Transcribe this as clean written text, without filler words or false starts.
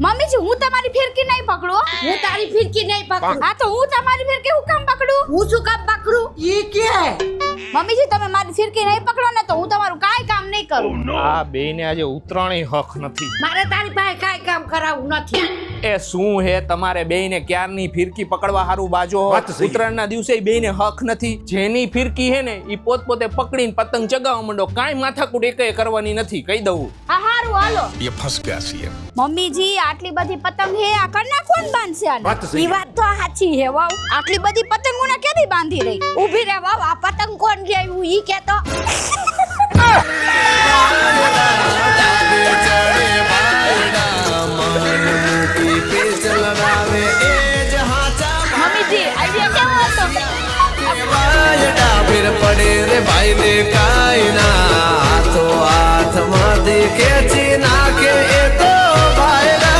મમ્મીજી હું તમારી ફિરકી નહીં પકડું. હું તારી ફિરકી નહીં પકડું. હા તો હું તમારી ફિરકી હું કામ પકડું? હું શું કામ પકડું? ઈ કે મમ્મીજી તમે મારી ફિરકી નહીં પકડો ને તો હું તમારું કાંઈ કામ નહીં કરું. આ બેયને આજે ઉતરાણી હક નથી. મારે તારી પાસે કાંઈ કામ કરાવવું નથી. એ શું હે તમારે બેયને ક્યારની ફિરકી પકડવા હારું બાજો ઉત્તરાયણના દિવસે બેયને હક નથી. જેની ફિરકી હે ને ઈ પોતે પકડીને પતંગ ચગાવવા માંડો. કાંઈ માથાકૂટ એકેય કરવાની નથી કહી દઉં. હા હારું હાલો. ये फंस गया सीएम। મમ્મીજી આટલી બધી પતંગ હે આ કરના કોણ બાંધશે આને? ઈ વાત તો સાચી હે વાવ. આટલી બધી પતંગોને કેદી બાંધી રહી? ઊભી રે વાવ. આ પતંગ કોણ લેવું ઈ કે તો. મમ્મીજી આઈડિયા કેવો હતો? फिर पड़े रे भाई ने कायना हाथों हाथ माथे खेची